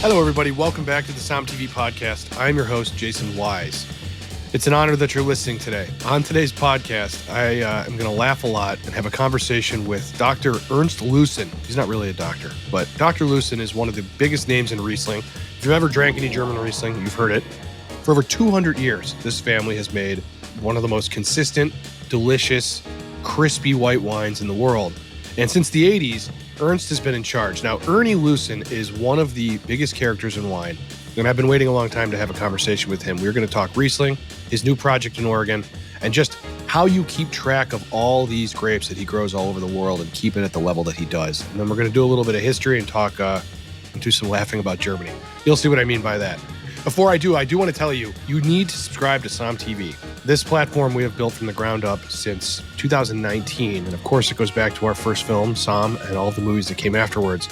Hello, everybody. Welcome back to the Somm TV podcast. I'm your host, Jason Wise. It's an honor that you're listening today. On today's podcast, I am going to laugh a lot and have a conversation with Dr. Ernst Loosen. He's not really a doctor, but Dr. Loosen is one of the biggest names in Riesling. If you've ever drank any German Riesling, you've heard it. For over 200 years, this family has made one of the most consistent, delicious, crispy white wines in the world. And since the 80s, Ernst has been in charge. Now, Ernie Loosen is one of the biggest characters in wine, and I've been waiting a long time to have a conversation with him. We're going to talk Riesling, his new project in Oregon, and just how you keep track of all these grapes that he grows all over the world and keep it at the level that he does. And then we're going to do a little bit of history and talk and do some laughing about Germany. You'll see what I mean by that. Before I do want to tell you, you need to subscribe to Somm TV. This platform we have built from the ground up since 2019. And of course, it goes back to our first film, Somm, and all the movies that came afterwards.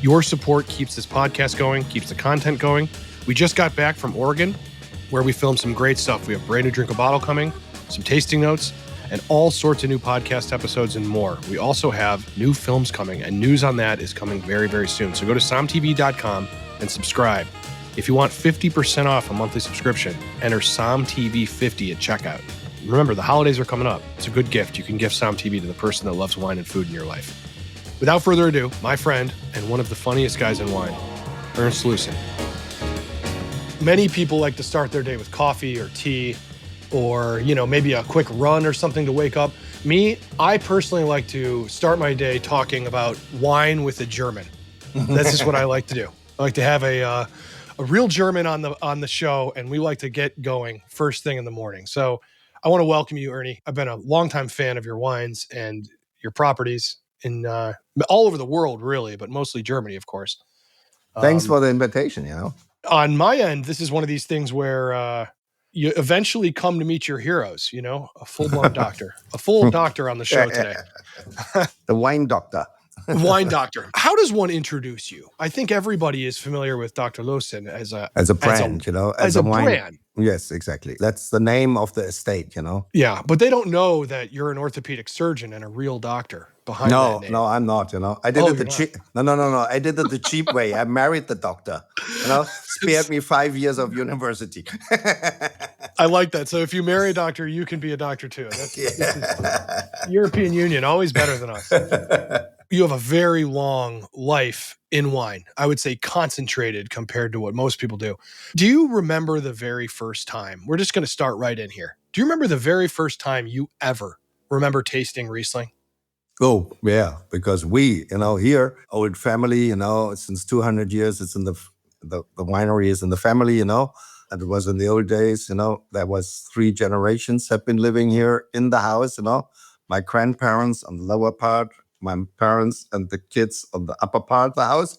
Your support keeps this podcast going, keeps the content going. We just got back from Oregon, where we filmed some great stuff. We have Brand New Drink a Bottle coming, some tasting notes, and all sorts of new podcast episodes and more. We also have new films coming, and news on that is coming very, very soon. So go to sommtv.com and subscribe. If you want 50% off a monthly subscription, enter SommTV50 at checkout. Remember, the holidays are coming up. It's a good gift. You can gift Somm TV to the person that loves wine and food in your life. Without further ado, my friend and one of the funniest guys in wine, Ernst Loosen. Many people like to start their day with coffee or tea or, maybe a quick run or something to wake up. Me, I personally like to start my day talking about wine with a German. That's just what I like to do. I like to have a real German on the show, and we like to get going first thing in the morning. So I want to welcome you, Ernie. I've been a longtime fan of your wines and your properties in all over the world, really, but mostly Germany, of course. Thanks for the invitation, On my end, this is one of these things where you eventually come to meet your heroes, a full-blown doctor. A full doctor on the show today. The wine doctor. Wine doctor. How does one introduce you? I think everybody is familiar with Dr. Loosen as a brand, as a wine brand. Yes, exactly. That's the name of the estate, Yeah, but they don't know that you're an orthopedic surgeon and a real doctor behind that name. No, I'm not, I did it the cheap. No. I did it the cheap way. I married the doctor. Spared me 5 years of university. I like that. So if you marry a doctor, you can be a doctor too. European Union, always better than us. You have a very long life in wine. I would say concentrated compared to what most people do. Do you remember the very first time? We're just going to start right in here. Do you remember the very first time you ever remember tasting Riesling? Oh, yeah, because we, here, old family, since 200 years, it's in the winery is in the family, and it was in the old days, there was 3 generations have been living here in the house, my grandparents on the lower part, my parents and the kids on the upper part of the house.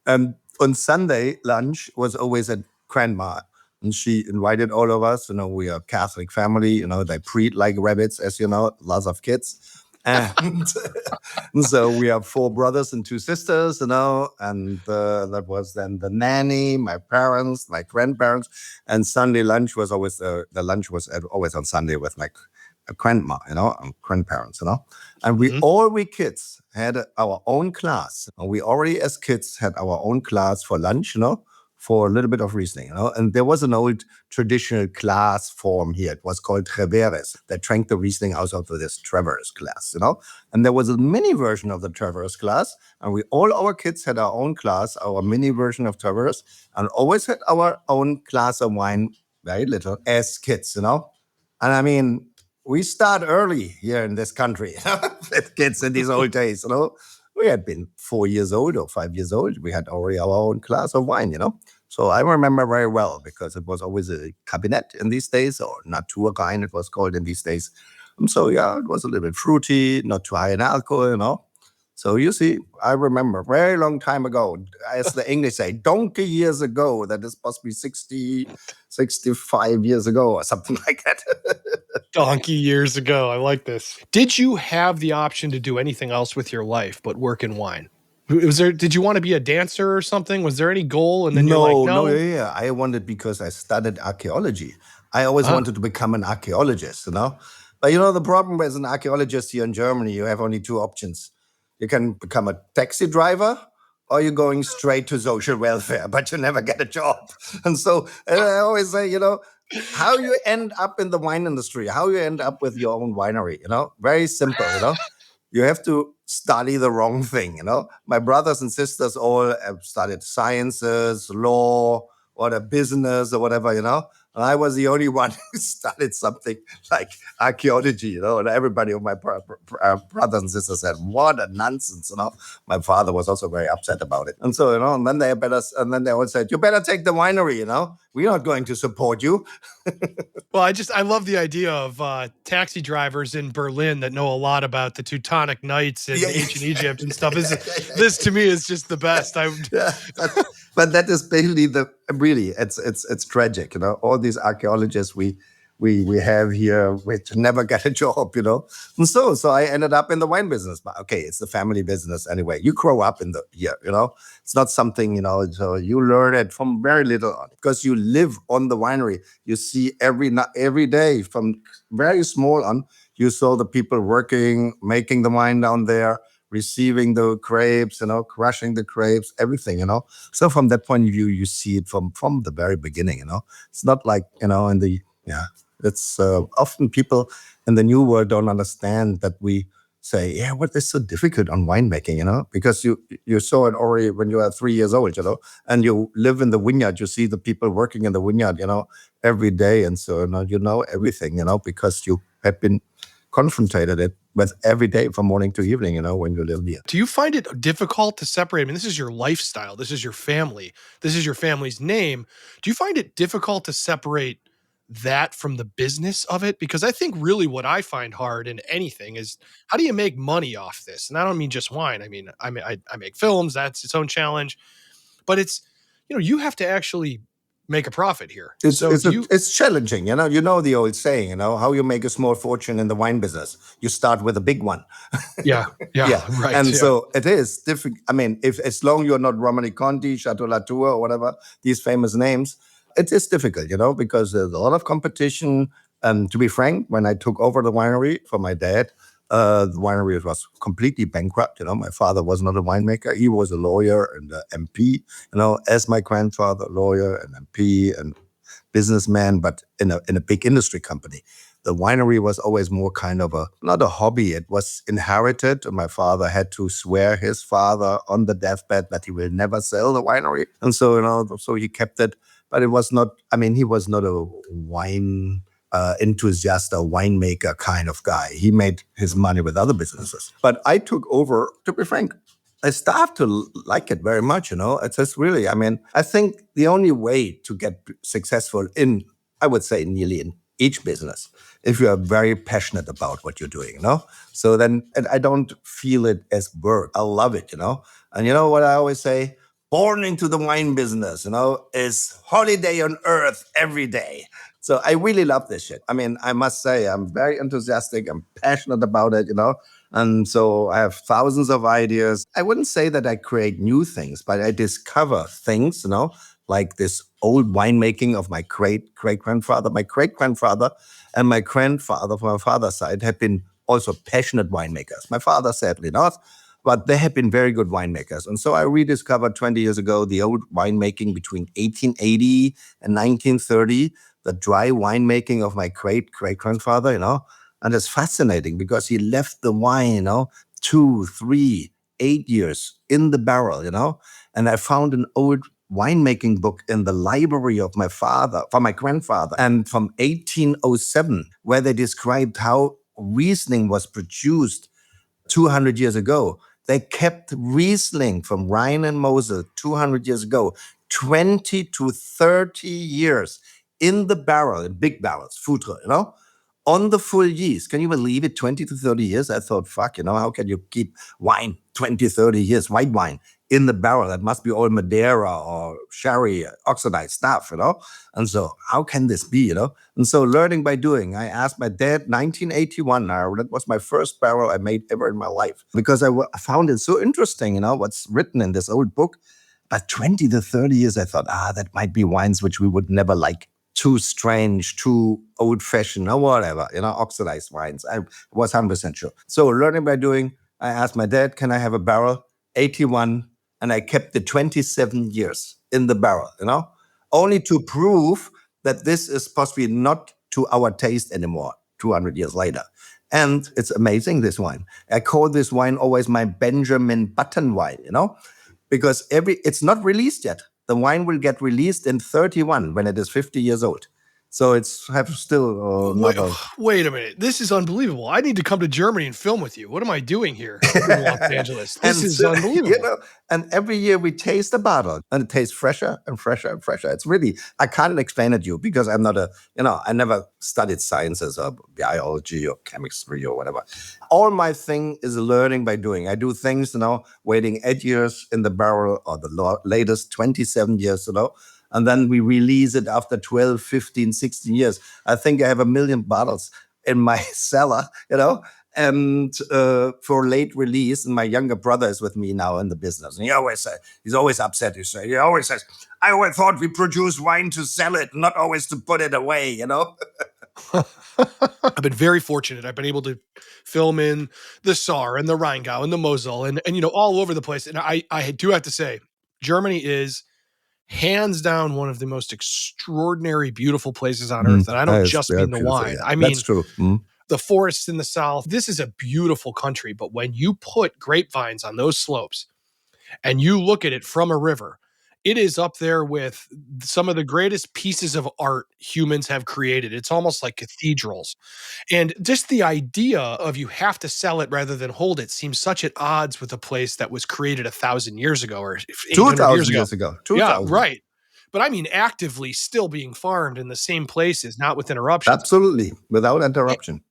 And on Sunday, lunch was always at grandma. And she invited all of us. We are a Catholic family. They breed like rabbits, as you know, lots of kids. And so we have 4 brothers and 2 sisters, and that was then the nanny, my parents, my grandparents. And Sunday lunch was always, the lunch was always on Sunday with my grandma, and grandparents, and we kids had our own class. And we already as kids had our own class for lunch, for a little bit of Riesling, and there was an old traditional class form here. It was called Treveres. They drank the Riesling out of this Treveres glass, and there was a mini version of the Treveres glass, and all our kids had our own class, our mini version of Treveres, and always had our own glass of wine, very little, as kids, and I mean, we start early here in this country with kids in these old days, We had been 4 years old or 5 years old. We had already our own glass of wine, So I remember very well because it was always a cabinet in these days, or Naturwein it was called in these days. So yeah, it was a little bit fruity, not too high in alcohol, So you see, I remember very long time ago, as the English say, donkey years ago, that is supposed to be 60, 65 years ago or something like that. Donkey years ago. I like this. Did you have the option to do anything else with your life but work in wine? Did you want to be a dancer or something? Was there any goal? And then No, I wanted, because I studied archaeology. I always wanted to become an archaeologist, But the problem as an archaeologist here in Germany, you have only 2 options. You can become a taxi driver, or you're going straight to social welfare, but you never get a job. And I always say, how you end up in the wine industry, how you end up with your own winery, very simple, you have to study the wrong thing, My brothers and sisters all have studied sciences, law, or the business or whatever, And I was the only one who studied something like archaeology, And everybody of my brothers and sisters said, "What a nonsense!" My father was also very upset about it, and so and then they all said, "You better take the winery, We're not going to support you." Well, I love the idea of taxi drivers in Berlin that know a lot about the Teutonic Knights in ancient Egypt and stuff. This to me is just the best. Yeah, but that is basically it's tragic, All these archaeologists we have here which never get a job, And so I ended up in the wine business. But okay, it's the family business anyway. You grow up in here, It's not something, so you learn it from very little on because you live on the winery. You see every day from very small on, you saw the people working, making the wine down there, receiving the grapes, crushing the grapes, everything, So from that point of view, you see it from the very beginning, It's not like, it's often people in the new world don't understand that we say, yeah, what is so difficult on winemaking, Because you saw it already when you are 3 years old, and you live in the vineyard, you see the people working in the vineyard, every day. And so, you know everything, because you have been confronted it with every day from morning to evening, when you live here. Do you find it difficult to separate? I mean, this is your lifestyle. This is your family. This is your family's name. Do you find it difficult to separate that from the business of it? Because I think really what I find hard in anything is how do you make money off this? And I don't mean just wine. I make films. That's its own challenge. But you have to actually make a profit here. It's challenging, You know the old saying, how you make a small fortune in the wine business. You start with a big one. Yeah, right. And so it is difficult. I mean, if as long you're not Romani Conti, Chateau Latour, or whatever these famous names, it is difficult, because there's a lot of competition. And to be frank, when I took over the winery from my dad, the winery was completely bankrupt. My father was not a winemaker; he was a lawyer and an MP. As my grandfather, lawyer and MP and businessman, but in a big industry company. The winery was always more kind of not a hobby. It was inherited. My father had to swear his father on the deathbed that he will never sell the winery. And so, so he kept it. But it was not, he was not a wine enthusiast, a winemaker kind of guy. He made his money with other businesses. But I took over, to be frank, I started to like it very much, It's just really, I think the only way to get successful in, I would say, nearly in each business, if you are very passionate about what you're doing, So then I don't feel it as work. I love it, And you know what I always say? Born into the wine business, is holiday on earth every day. So I really love this shit. I must say, I'm very enthusiastic. I'm passionate about it, And so I have thousands of ideas. I wouldn't say that I create new things, but I discover things, like this old winemaking of my great-great-grandfather. My great-grandfather and my grandfather from my father's side had been also passionate winemakers. My father sadly not, but they have been very good winemakers. And so I rediscovered 20 years ago the old winemaking between 1880 and 1930, the dry winemaking of my great-great-grandfather, And it's fascinating because he left the wine, 2, 3, 8 years in the barrel, And I found an old winemaking book in the library of my father, from my grandfather, and from 1807, where they described how Riesling was produced 200 years ago. They kept Riesling from Rhine and Mosel 200 years ago, 20 to 30 years in the barrel, in big barrels, foutre, on the full yeast. Can you believe it? 20 to 30 years? I thought, fuck, how can you keep wine 20, 30 years, white wine, in the barrel? That must be all Madeira or sherry, oxidized stuff, And so how can this be, And so learning by doing, I asked my dad, 1981, that was my first barrel I made ever in my life, because I found it so interesting, what's written in this old book. But 20 to 30 years, I thought, that might be wines which we would never like. Too strange, too old-fashioned, or whatever, oxidized wines. I was 100% sure. So learning by doing, I asked my dad, can I have a barrel? 81, and I kept it 27 years in the barrel, only to prove that this is possibly not to our taste anymore 200 years later. And it's amazing, this wine. I call this wine always my Benjamin Button wine, because it's not released yet. The wine will get released in 31 when it is 50 years old. So it's have still another. Wait a minute. This is unbelievable. I need to come to Germany and film with you. What am I doing here in Los Angeles? This is unbelievable. And every year we taste a bottle and it tastes fresher and fresher and fresher. It's really, I can't explain it to you because I'm not I never studied sciences or biology or chemistry or whatever. All my thing is learning by doing. I do things, waiting 8 years in the barrel or the latest 27 years, and then we release it after 12, 15, 16 years. I think I have 1 million bottles in my cellar, and for late release. And my younger brother is with me now in the business. And he's always upset. He always says, I always thought we produce wine to sell it, not always to put it away, I've been very fortunate. I've been able to film in the Saar and the Rheingau and the Mosel and all over the place. And I do have to say, Germany is hands down one of the most extraordinary, beautiful places on earth. And I don't just mean the wine. Yeah. I mean, that's true. The forests in the south. This is a beautiful country. But when you put grapevines on those slopes and you look at it from a river, it is up there with some of the greatest pieces of art humans have created. It's almost like cathedrals. And just the idea of you have to sell it rather than hold it seems such at odds with a place that was created 1,000 years ago or 800 years ago. 2,000. Yeah, right. But I mean, actively still being farmed in the same places, not with interruptions. Absolutely, without interruption.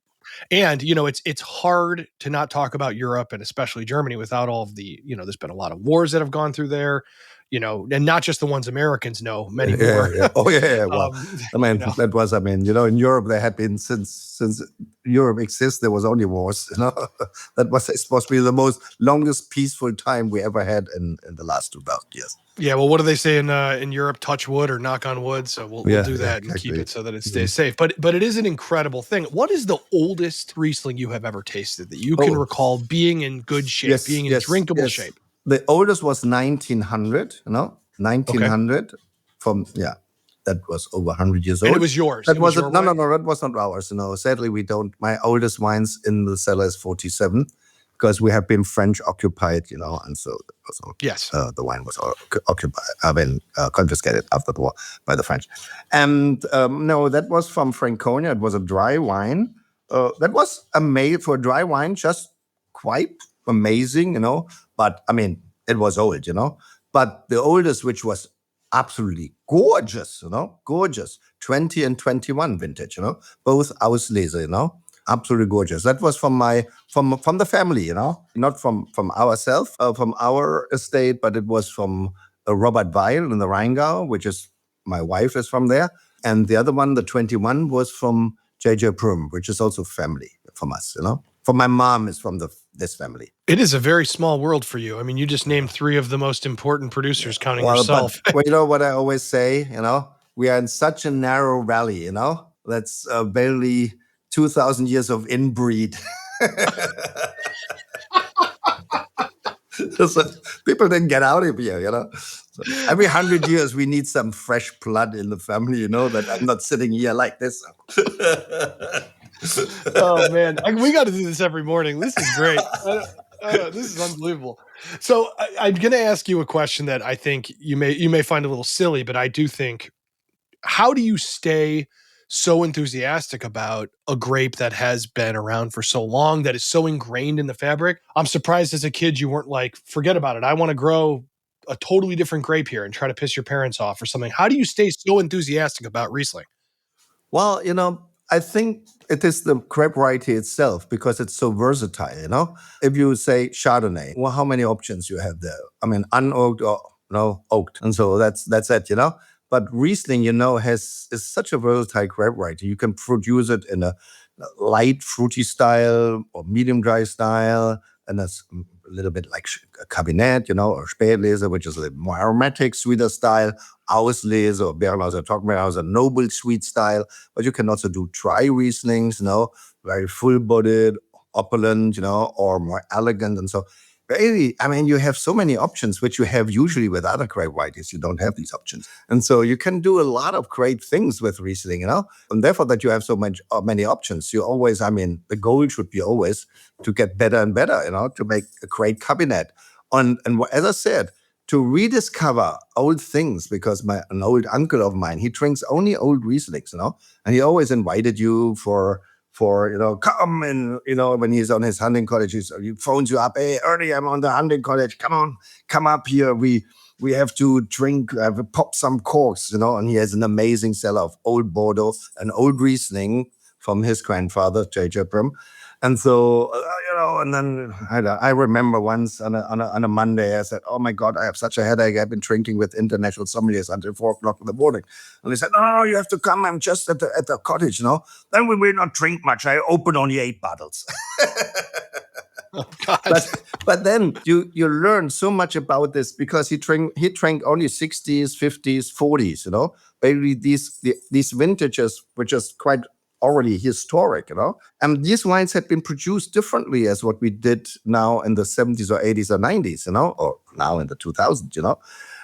And, it's hard to not talk about Europe and especially Germany without all of the, there's been a lot of wars that have gone through there. And not just the ones Americans know, many more. Yeah. Oh, yeah. Well, that was, in Europe, there had been, since Europe exists, there was only wars, That was supposed to be the most longest peaceful time we ever had in the last 2,000 years. Yeah, well, what do they say in Europe? Touch wood or knock on wood. So we'll do that and keep it so that it stays safe. But it is an incredible thing. What is the oldest Riesling you have ever tasted that you can recall being in good shape, being in drinkable shape? The oldest was 1900, 1900 that was over 100 years old. And it was yours. No, that was not ours. Sadly, we don't. My oldest wines in the cellar is 47 because we have been French occupied, and so yes, the wine was occupied, confiscated after the war by the French. And no, that was from Franconia. It was a dry wine. That was made for dry wine, just quite amazing, But it was old, But the oldest, which was absolutely gorgeous, gorgeous, 20 and 21 vintage, both Auslese, absolutely gorgeous. That was from the family, not from ourselves, from our estate, but it was from Robert Weil in the Rheingau, which is my wife is from there, and the other one, the 21, was from J.J. Prum, which is also family from us, From my mom is from this family. It is a very small world for you. You just named 3 of the most important producers, counting yourself. But you know what I always say, we are in such a narrow valley, that's barely 2,000 years of inbreed. So people didn't get out of here, So every 100 years, we need some fresh blood in the family, that I'm not sitting here like this. Oh man, we got to do this every morning. This is great. This is unbelievable. So I'm going to ask you a question that I think you may find a little silly, but I do think, how do you stay so enthusiastic about a grape that has been around for so long, that is so ingrained in the fabric? I'm surprised as a kid you weren't like, forget about it, I want to grow a totally different grape here and try to piss your parents off or something. How do you stay so enthusiastic about Riesling? Well, I think it is the grape variety itself because it's so versatile, If you say Chardonnay, well, how many options you have there? Unoaked or oaked. And so that's it, But Riesling, is such a versatile grape variety. You can produce it in a light fruity style or medium dry style, and that's a little bit like a Cabernet, or Spätlese, which is a more aromatic, sweeter style. Auslese or Berlauser, Trockenberlauser, noble sweet style. But you can also do dry Rieslings, very full-bodied, opulent, or more elegant. And so Really, I mean, you have so many options, which you have usually with other grape varieties. You don't have these options. And so you can do a lot of great things with Riesling, and therefore that you have so much many options. You always, I mean, the goal should be always to get better and better, to make a great cabinet. And as I said, to rediscover old things, because an old uncle of mine, he drinks only old Rieslings, and he always invited you for come and when he's on his hunting college, he phones you up, hey Ernie, I'm on the hunting college, come on, come up here, we have to drink, pop some corks, and he has an amazing cellar of old Bordeaux and old Riesling from his grandfather J.J. Brim. And so, and then I remember once on a Monday, I said, oh my God, I have such a headache. I've been drinking with international sommeliers until 4 o'clock in the morning. And they said, no, you have to come. I'm just at the cottage, Then we will not drink much. I open only 8 bottles. Oh, God. But then you learn so much about this because he drank only 60s, 50s, 40s, Basically these vintages, which is quite already historic, And these wines had been produced differently as what we did now in the 70s or 80s or 90s, or now in the 2000s,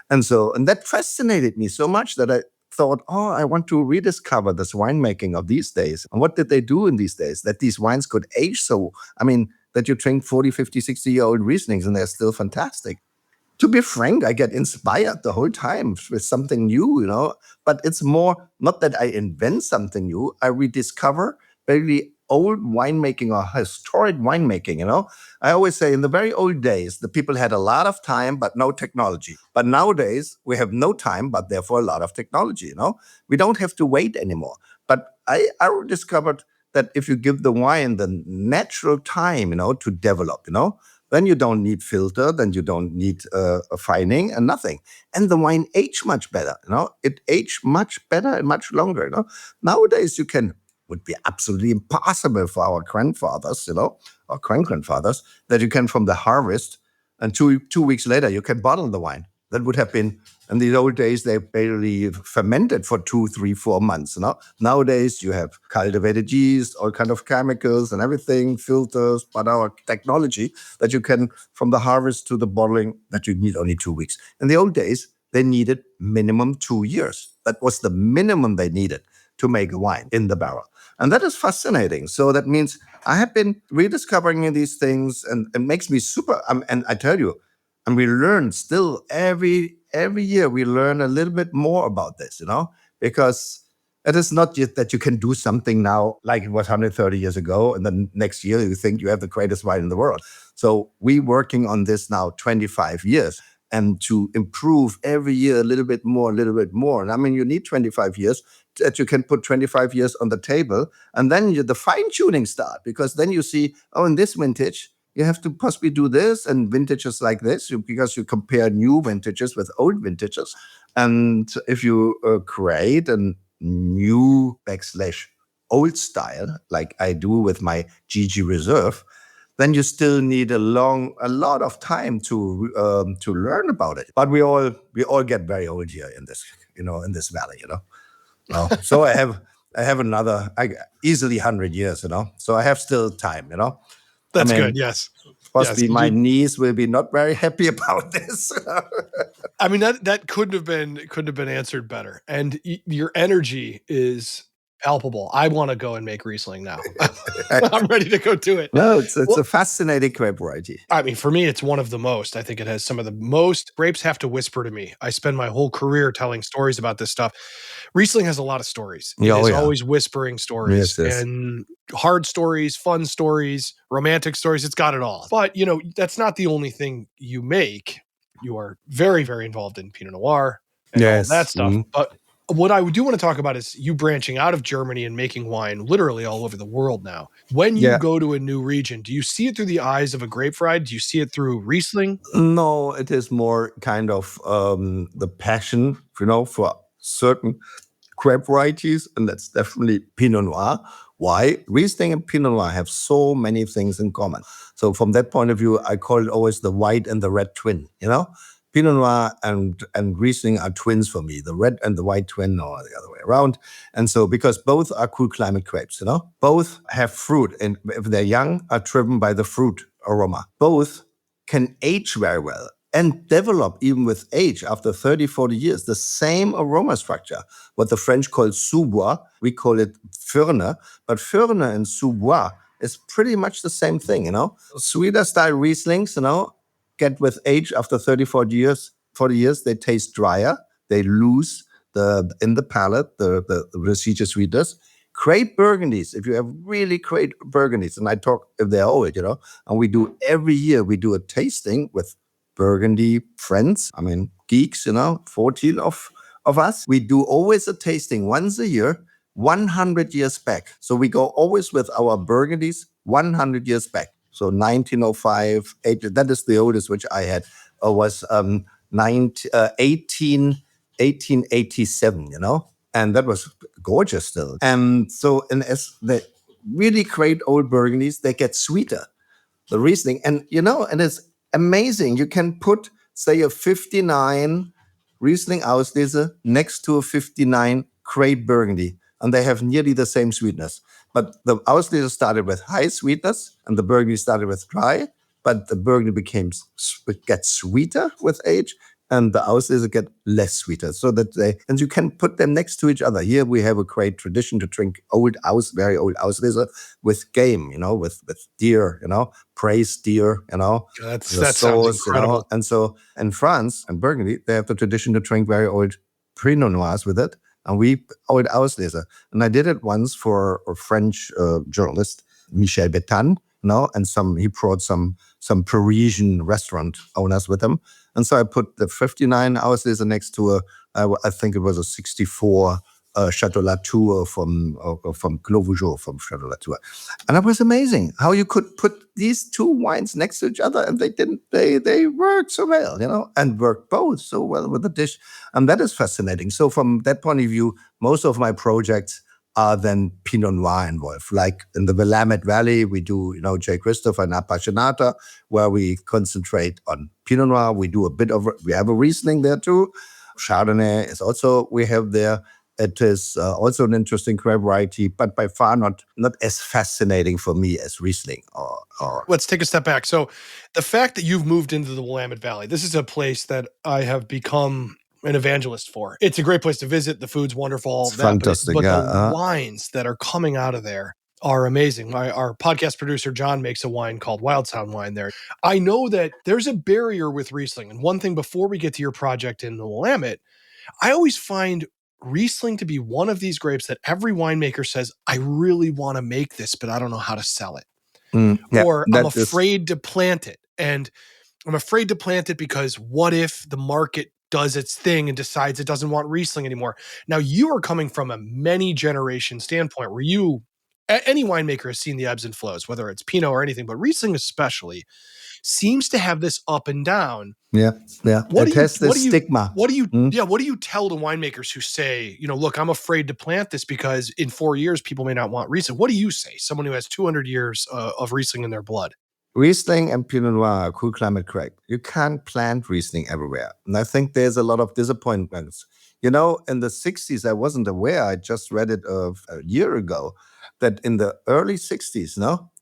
And that fascinated me so much that I thought, oh, I want to rediscover this winemaking of these days. And what did they do in these days that these wines could age so, that you drink 40, 50, 60-year-old Rieslings and they're still fantastic. To be frank, I get inspired the whole time with something new, But it's more not that I invent something new. I rediscover very old winemaking or historic winemaking, I always say in the very old days, the people had a lot of time, but no technology. But nowadays, we have no time, but therefore a lot of technology, We don't have to wait anymore. But I discovered that if you give the wine the natural time, to develop, then you don't need filter, then you don't need a fining and nothing. And the wine aged much better, It aged much better and much longer, Nowadays would be absolutely impossible for our grandfathers, or grandfathers, that you can from the harvest and two weeks later you can bottle the wine. That would have been, in the old days, they barely fermented for 2, 3, 4 months. Nowadays, you have cultivated yeast, all kind of chemicals and everything, filters, but our technology that you can, from the harvest to the bottling, that you need only 2 weeks. In the old days, they needed minimum 2 years. That was the minimum they needed to make a wine in the barrel. And that is fascinating. So that means I have been rediscovering these things, and it makes me super. And I tell you, and we learn still every year, we learn a little bit more about this, because it is not just that you can do something now like it was 130 years ago, and then next year you think you have the greatest wine in the world. So we're working on this now 25 years. And to improve every year a little bit more. And you need 25 years that you can put 25 years on the table. And then the fine-tuning start, because then you see, oh, in this vintage, you have to possibly do this and vintages like this, because you compare new vintages with old vintages. And if you create a new / old style, like I do with my GG Reserve, then you still need a lot of time to learn about it. But we all get very old here in this valley, So I have another easily 100 years, So I have still time, That's good. Yes. Possibly my niece will be not very happy about this. That couldn't have been answered better. And your energy is palpable. I want to go and make Riesling now. I'm ready to go do it. No, it's a fascinating grape variety. For me, it's one of the most. I think it has some of the most. Grapes have to whisper to me. I spend my whole career telling stories about this stuff. Riesling has a lot of stories. It's always whispering stories, yes. And hard stories, fun stories, romantic stories. It's got it all. But, that's not the only thing you make. You are very, very involved in Pinot Noir and all that stuff. Mm-hmm. But what I do want to talk about is you branching out of Germany and making wine literally all over the world now. When you go to a new region, do you see it through the eyes of a grape variety? Do you see it through Riesling? No, it is more kind of the passion, for certain grape varieties, and that's definitely Pinot Noir. Why? Riesling and Pinot Noir have so many things in common. So from that point of view, I call it always the white and the red twin, Pinot Noir and Riesling are twins for me, the red and the white twin, or the other way around. And so, because both are cool climate grapes, both have fruit, and if they're young, are driven by the fruit aroma. Both can age very well and develop even with age after 30, 40 years, the same aroma structure, what the French call sous-bois. We call it Furne, but Furne and sous-bois is pretty much the same thing, Sweeter style Rieslings, get with age after 30, 40 years, they taste drier, they lose in the palate, the residual sweetness. Great Burgundies, if you have really great Burgundies, and I talk if they're old, and we do every year, we do a tasting with Burgundy friends, geeks, 14 of us. We do always a tasting once a year, 100 years back. So we go always with our Burgundies 100 years back. So 1905, that is the oldest which I had, was 1887, and that was gorgeous still. And so, and as the really great old Burgundies, they get sweeter, the Riesling. And, and it's amazing. You can put, say, a 59 Riesling Auslese next to a 59 great Burgundy, and they have nearly the same sweetness. But the Auslese started with high sweetness, and the Burgundy started with dry, but the Burgundy gets sweeter with age, and the Auslese get less sweeter. So that and you can put them next to each other. Here we have a great tradition to drink very old Auslese with game, with deer, praise deer, That sounds incredible. And so in France and Burgundy, they have the tradition to drink very old Pinot Noirs with it. And we old Auslese. And I did it once for a French journalist, Michel Betan, and he brought some Parisian restaurant owners with him. And so I put the 59 Auslese next to I think it was a 64 Chateau Latour from Clos Vougeot from Chateau Latour. And it was amazing how you could put these two wines next to each other, and they worked so well, and worked both so well with the dish. And that is fascinating. So from that point of view, most of my projects are then Pinot Noir involved. Like in the Willamette Valley, we do, J. Christopher and Apachionata, where we concentrate on Pinot Noir. We have a Riesling there too. Chardonnay is also, we have there. It is also an interesting grape variety, but by far not as fascinating for me as Riesling. Let's take a step back. So the fact that you've moved into the Willamette Valley, this is a place that I have become an evangelist for. It's a great place to visit. The food's wonderful. It's fantastic. But the wines that are coming out of there are amazing. Our podcast producer, John, makes a wine called Wild Sound wine there. I know that there's a barrier with Riesling. And one thing before we get to your project in the Willamette, I always find Riesling to be one of these grapes that every winemaker says, I really want to make this, but I don't know how to sell it. Or I'm afraid to plant it. And I'm afraid to plant it because what if the market does its thing and decides it doesn't want Riesling anymore? Now, you are coming from a many generation standpoint where any winemaker has seen the ebbs and flows, whether it's Pinot or anything, but Riesling especially seems to have this up and down. Yeah. It has this stigma. What do you tell the winemakers who say, look, I'm afraid to plant this because in 4 years, people may not want Riesling? What do you say? Someone who has 200 years of Riesling in their blood. Riesling and Pinot Noir are cool climate grape. You can't plant Riesling everywhere. And I think there's a lot of disappointments. In the 60s, I wasn't aware, I just read it a year ago, that in the early 60s,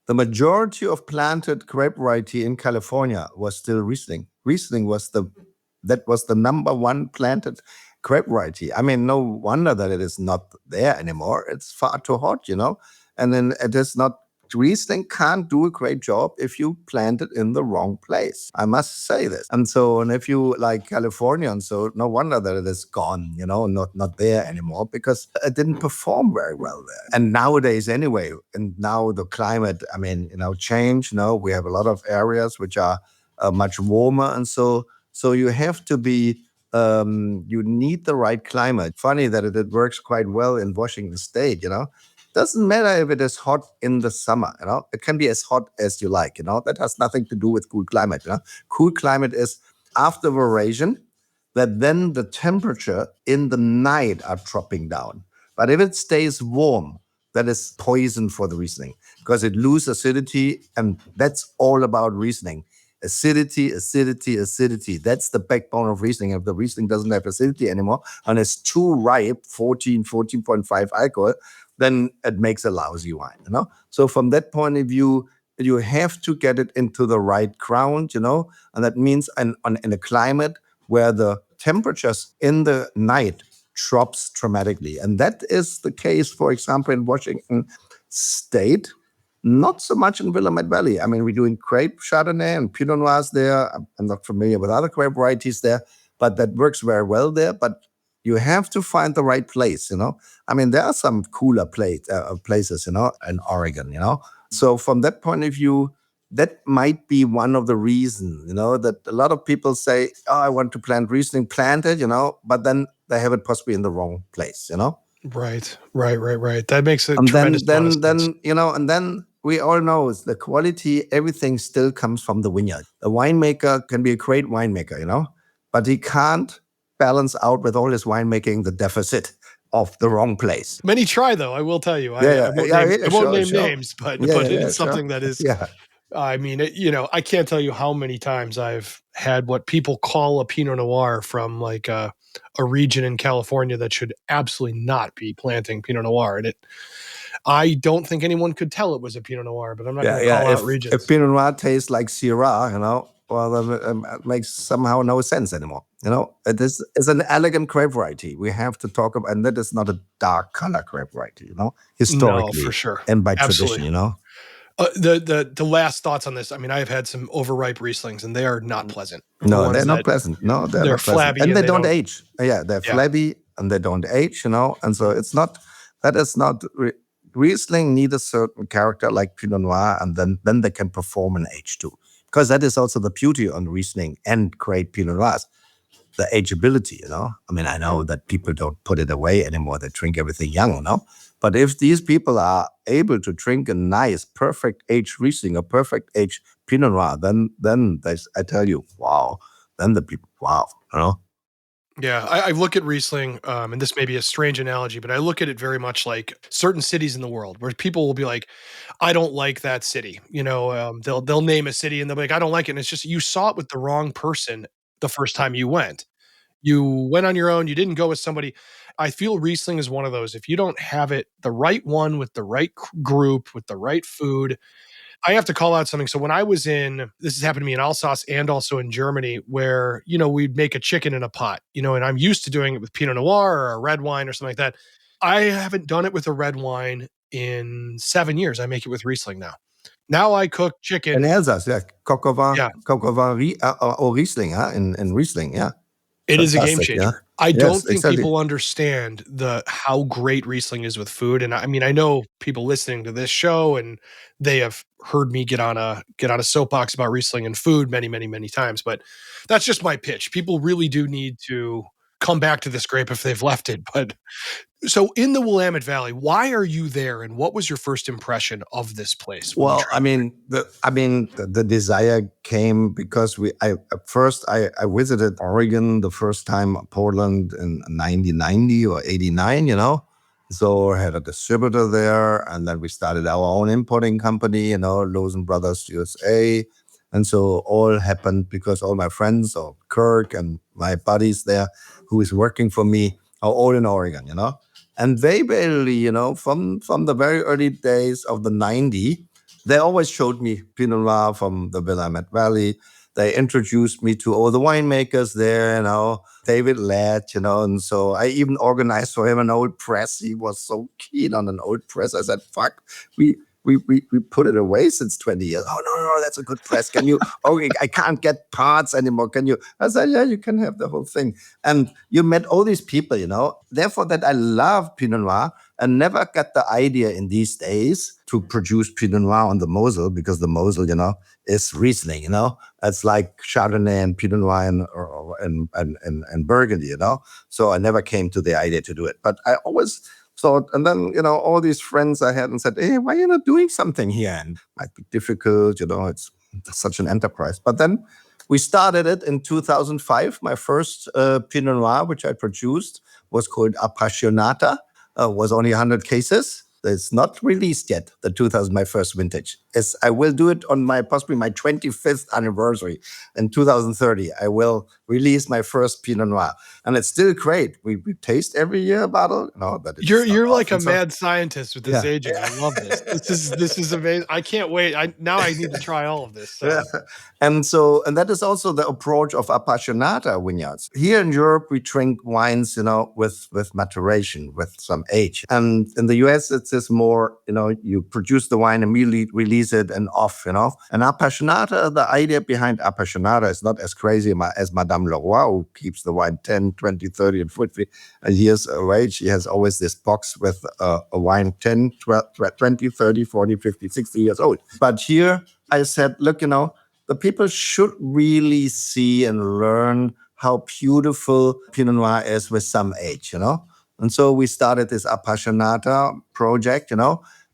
the majority of planted grape variety in California was still Riesling. Riesling was the number one planted grape variety. No wonder that it is not there anymore. It's far too hot, and then it is not. Riesling can't do a great job if you plant it in the wrong place. I must say this. And if you like California, and so no wonder that it is gone, not there anymore, because it didn't perform very well there. And nowadays anyway, and now the climate, change, we have a lot of areas which are much warmer. And so you have to be, you need the right climate. Funny that it works quite well in Washington State, Doesn't matter if it is hot in the summer, It can be as hot as you like, That has nothing to do with cool climate, Cool climate is after veraison, that then the temperature in the night are dropping down. But if it stays warm, that is poison for the Riesling because it loses acidity, and that's all about Riesling. Acidity. That's the backbone of Riesling. If the Riesling doesn't have acidity anymore and it's too ripe, 14.5 alcohol, then it makes a lousy wine, So from that point of view, you have to get it into the right ground, and that means in a climate where the temperatures in the night drops dramatically. And that is the case, for example, in Washington State, not so much in Willamette Valley. I mean, we're doing grape Chardonnay and Pinot Noirs there. I'm not familiar with other grape varieties there, but that works very well there. But you have to find the right place. I mean, there are some cooler places, in Oregon. So from that point of view, that might be one of the reasons, that a lot of people say, oh, I want to plant Riesling, plant it, but then they have it possibly in the wrong place. Right. That makes a And tremendous amount of sense. and then we all know is the quality, everything still comes from the vineyard. A winemaker can be a great winemaker, but he can't balance out with all his winemaking the deficit of the wrong place. Many try, though. I will tell you. I won't name names, but it's something that is. Yeah. I mean, I can't tell you how many times I've had what people call a Pinot Noir from like a region in California that should absolutely not be planting Pinot Noir. And I don't think anyone could tell it was a Pinot Noir, but I'm not going to call out regions. If Pinot Noir tastes like Syrah, well, then it makes somehow no sense anymore. It's an elegant grape variety. We have to talk about, and that is not a dark color grape variety, historically. No, for sure. And by tradition, The last thoughts on this. I mean, I have had some overripe Rieslings, and they are not pleasant. No, they're not pleasant. No, they're not flabby, and they don't age. Yeah, they're flabby and they don't age. And so it's not. That is not. Riesling need a certain character like Pinot Noir, and then they can perform in age too. Because that is also the beauty on Riesling and great Pinot Noirs, the ageability. I mean, I know that people don't put it away anymore; they drink everything young, But if these people are able to drink a nice, perfect age Riesling, a perfect age Pinot Noir, then I tell you, wow. Then the people, wow, Yeah, I look at Riesling, and this may be a strange analogy, but I look at it very much like certain cities in the world where people will be like, I don't like that city. They'll name a city and they'll be like, I don't like it. And it's just, you saw it with the wrong person the first time you went. You went on your own. You didn't go with somebody. I feel Riesling is one of those. If you don't have it, the right one with the right group, with the right food, I have to call out something. So when I was this has happened to me in Alsace and also in Germany, where, we'd make a chicken in a pot, and I'm used to doing it with Pinot Noir or a red wine or something like that. I haven't done it with a red wine in 7 years. I make it with Riesling now. Now I cook chicken. In Alsace, yeah. Coq au vin or Riesling, in Riesling, yeah. It is a game changer. Yeah? I don't think people understand how great Riesling is with food. And I mean, I know people listening to this show and they have heard me get on a soapbox about Riesling and food many, many, many times. But that's just my pitch. People really do need to come back to this grape if they've left it. But so in the Willamette Valley, why are you there, and what was your first impression of this place? Well, the desire came because I visited Oregon the first time, Portland in 1990 or 89, So I had a distributor there, and then we started our own importing company, Lawson Brothers USA. And so all happened because all my friends, or Kirk and my buddies there, who is working for me, are all in Oregon, And they basically, from the very early days of the 90s, they always showed me Pinot Noir from the Willamette Valley. They introduced me to all the winemakers there, David Ladd, and so I even organized for him an old press. He was so keen on an old press. I said, fuck, we put it away since 20 years. Oh, no, that's a good press. Can you, I can't get parts anymore. Can you? I said, yeah, you can have the whole thing. And you met all these people, Therefore, that I love Pinot Noir and never got the idea in these days to produce Pinot Noir on the Mosel, because the Mosel, is Riesling, It's like Chardonnay and Pinot Noir and Burgundy, So I never came to the idea to do it. But I always thought, and then, all these friends I had and said, hey, why are you not doing something here? And it might be difficult, it's such an enterprise. But then we started it in 2005. My first Pinot Noir, which I produced, was called Apachionata. Was only 100 cases. It's not released yet, my first vintage. I will do it on possibly my 25th anniversary in 2030. I will released my first Pinot Noir, and it's still great. We taste every year a bottle, but it's not You're like a often. So mad scientist with this yeah, aging. I love this. This is amazing. I can't wait. I need to try all of this. yeah. And that is also the approach of Apachionata vineyards. Here in Europe, we drink wines, with maturation, with some age. And in the US, it's just more, you produce the wine, immediately release it and off. And Apachionata, the idea behind Apachionata is not as crazy as Madame Leroy, who keeps the wine 10, 20, 30, and 40 years of age. She has always this box with a wine 10, 12, 20, 30, 40, 50, 60 years old. But here, I said, look, the people should really see and learn how beautiful Pinot Noir is with some age. And so we started this Apachionata project,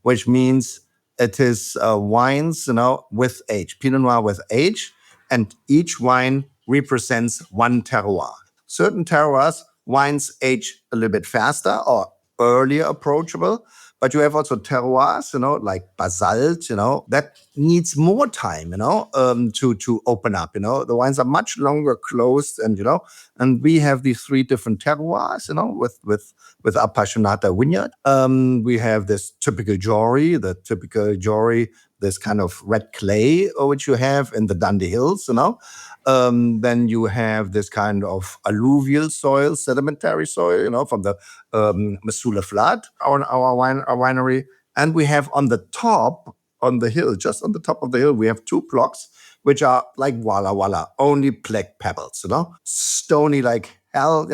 which means it is wines, with age, Pinot Noir with age, and each wine represents one terroir. Certain terroirs, wines age a little bit faster or earlier approachable. But you have also terroirs, like basalt, that needs more time, to open up. The wines are much longer closed, and we have these three different terroirs, with Apachionata vineyard. We have this typical Jory, this kind of red clay, which you have in the Dundee Hills, Then you have this kind of alluvial soil, sedimentary soil, from the Missoula flood, our winery. And we have on the top, on the hill, just on the top of the hill, we have two blocks, which are like Walla Walla, only black pebbles, stony like hell,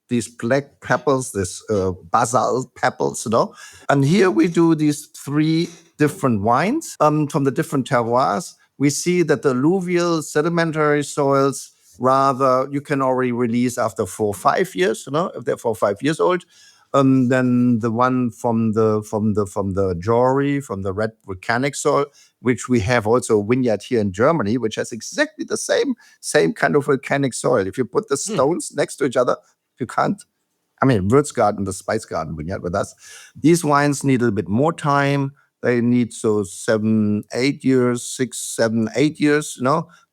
these black pebbles, this basalt pebbles, And here we do these three different wines from the different terroirs. We see that the alluvial sedimentary soils, rather, you can already release after 4 or 5 years, if they're 4 or 5 years old. Then the one from the Jory, from the red volcanic soil, which we have also a vineyard here in Germany, which has exactly the same kind of volcanic soil. If you put the stones next to each other, you can't. Würzgarten, the Spice Garden vineyard with us. These wines need a little bit more time. They need 7, 8 years, 6, 7, 8 years,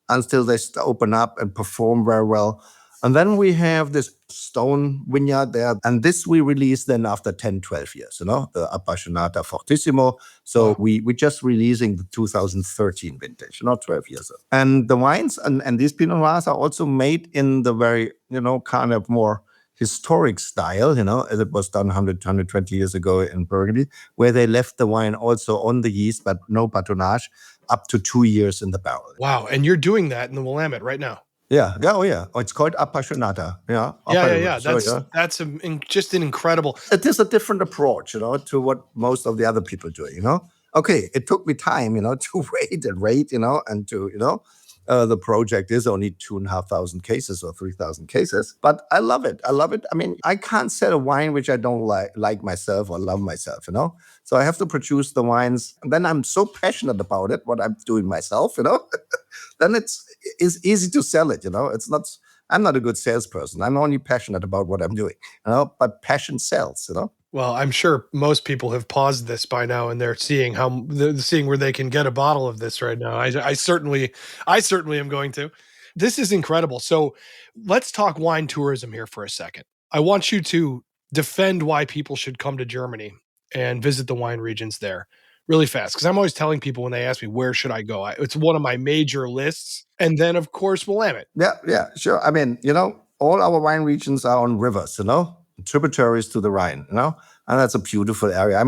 until they open up and perform very well. And then we have this stone vineyard there. And this we release then after 10, 12 years, the Apachionata Fortissimo. So we just releasing the 2013 vintage, not 12 years old. And the wines and these Pinot Noirs are also made in the very, kind of more historic style, as it was done 120 years ago in Burgundy, where they left the wine also on the yeast, but no batonnage, up to 2 years in the barrel. Wow. And you're doing that in the Willamette right now. Yeah. Oh, yeah. It's called Apachionata. Yeah. Yeah. So, that's just an incredible. It is a different approach, to what most of the other people do, Okay, it took me time, to wait, and to, the project is only 2,500 cases or 3,000 cases, but I love it. I can't sell a wine which I don't like myself or love myself, So I have to produce the wines, and then I'm so passionate about it, what I'm doing myself, Then it's easy to sell it, It's not. I'm not a good salesperson. I'm only passionate about what I'm doing, But passion sells, Well, I'm sure most people have paused this by now, and they're seeing where they can get a bottle of this right now. I certainly am going to. This is incredible. So let's talk wine tourism here for a second. I want you to defend why people should come to Germany and visit the wine regions there really fast. Because I'm always telling people when they ask me, where should I go? It's one of my major lists. And then, of course, Willamette. Yeah, sure. All our wine regions are on rivers, tributaries to the Rhine, and that's a beautiful area.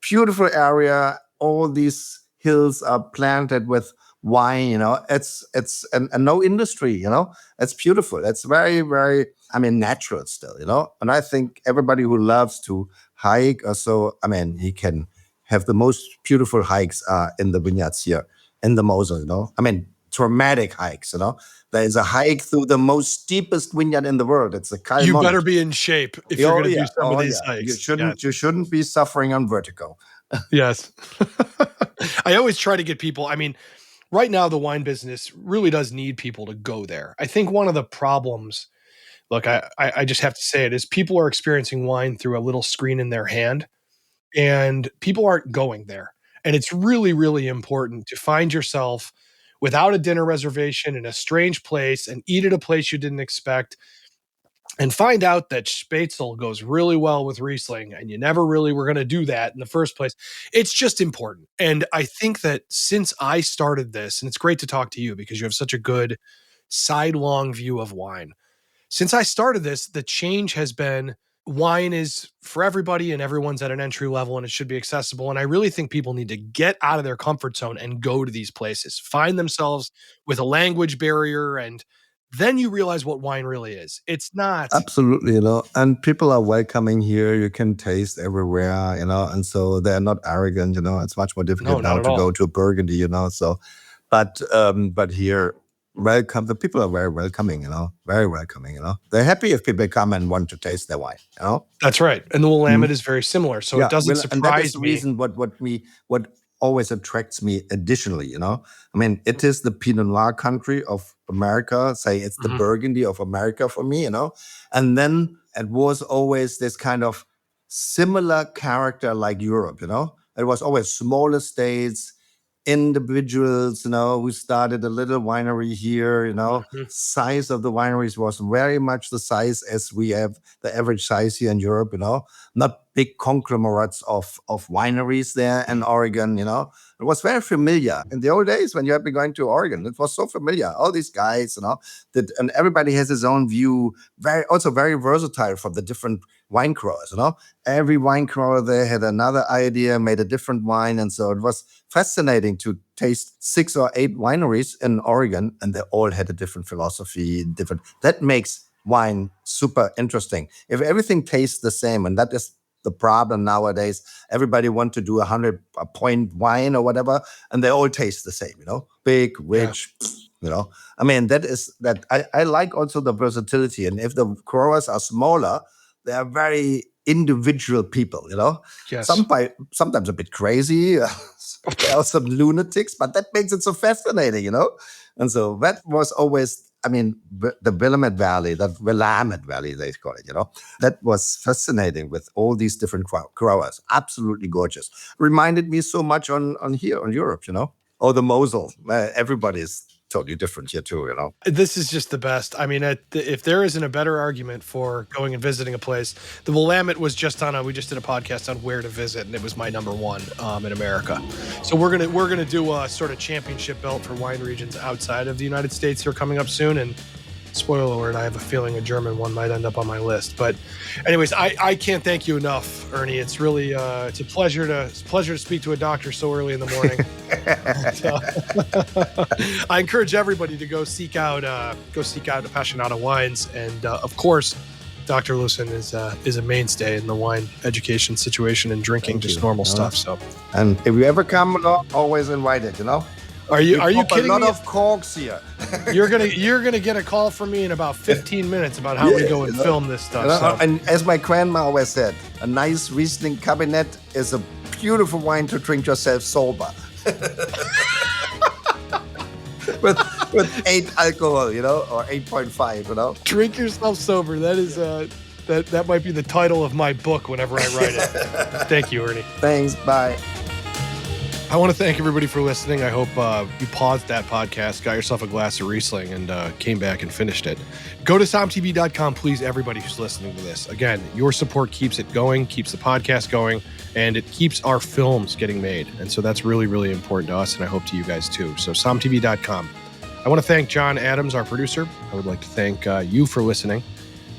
Beautiful area. All these hills are planted with wine, It's and no industry, It's beautiful. It's very, very, natural still, And I think everybody who loves to hike or so, he can have the most beautiful hikes in the vineyards here in the Mosel, dramatic hikes, There is a hike through the most steepest vineyard in the world. It's the Kalmont. You better be in shape if you're going to do some of these hikes. You shouldn't be suffering on vertigo. Yes. I always try to get people, right now the wine business really does need people to go there. I think one of the problems, look, I just have to say it, is people are experiencing wine through a little screen in their hand, and people aren't going there. And it's really, really important to find yourself without a dinner reservation in a strange place and eat at a place you didn't expect and find out that Spätzle goes really well with Riesling and you never really were going to do that in the first place. It's just important. And I think that since I started this, and it's great to talk to you because you have such a good sidelong view of wine. Since I started this, the change has been wine is for everybody and everyone's at an entry level and it should be accessible. And I really think people need to get out of their comfort zone and go to these places, find themselves with a language barrier, and then you realize what wine really is. It's not. Absolutely, and people are welcoming here. You can taste everywhere, and so they're not arrogant, It's much more difficult now to go to Burgundy, so, but here, welcome. The people are very welcoming, very welcoming, They're happy if people come and want to taste their wine, That's right. And the Willamette is very similar, so it doesn't surprise me. And that is the reason what always attracts me additionally, I mean, it is the Pinot Noir country of America. Say it's the Burgundy of America for me, And then it was always this kind of similar character like Europe, It was always smaller states, individuals, who started a little winery here, Size of the wineries was very much the size as we have the average size here in Europe, Not big conglomerates of wineries there in Oregon, It was very familiar. In the old days when you had been going to Oregon, it was so familiar. All these guys, and everybody has his own view, also very versatile for the different wine growers, Every wine grower there had another idea, made a different wine. And so it was fascinating to taste 6 or 8 wineries in Oregon, and they all had a different philosophy, that makes wine super interesting. If everything tastes the same, and that is the problem nowadays, everybody want to do 100-point wine or whatever, and they all taste the same, big, rich, I mean, that I like also the versatility. And if the growers are smaller, they are very individual people, Yes. Sometimes a bit crazy. There are some lunatics, but that makes it so fascinating, And so that was always, I mean, the Willamette Valley, they call it, That was fascinating with all these different growers. Absolutely gorgeous. Reminded me so much on here, on Europe, Or the Mosel. Everybody's totally different here too, This is just the best. I mean, if there isn't a better argument for going and visiting a place, the Willamette was we just did a podcast on where to visit, and it was my number one in America. So we're gonna do a sort of championship belt for wine regions outside of the United States here coming up soon. And spoiler alert, I have a feeling a German one might end up on my list. But anyways, I can't thank you enough, Ernie. It's really it's a pleasure to speak to a doctor so early in the morning. I encourage everybody to go seek out Apachionata wines, and of course, Dr. Lewson is a mainstay in the wine education situation and drinking normal stuff. So, and if you ever come along, always invited. Are you kidding me? A lot of corks here. You're gonna get a call from me in about 15 minutes about how we go and film this stuff. So. And as my grandma always said, a nice Riesling cabinet is a beautiful wine to drink yourself sober. with 8 alcohol, or 8.5, Drink yourself sober. That is that might be the title of my book whenever I write it. Thank you, Ernie. Thanks. Bye. I want to thank everybody for listening. I hope you paused that podcast, got yourself a glass of Riesling, and came back and finished it. Go to somtv.com, please, everybody who's listening to this. Again, your support keeps it going, keeps the podcast going, and it keeps our films getting made. And so that's really, really important to us, and I hope to you guys too. So somtv.com. I want to thank John Adams, our producer. I would like to thank you for listening.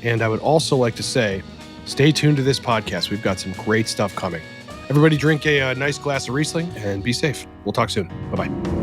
And I would also like to say, stay tuned to this podcast. We've got some great stuff coming. Everybody drink a nice glass of Riesling and be safe. We'll talk soon. Bye-bye.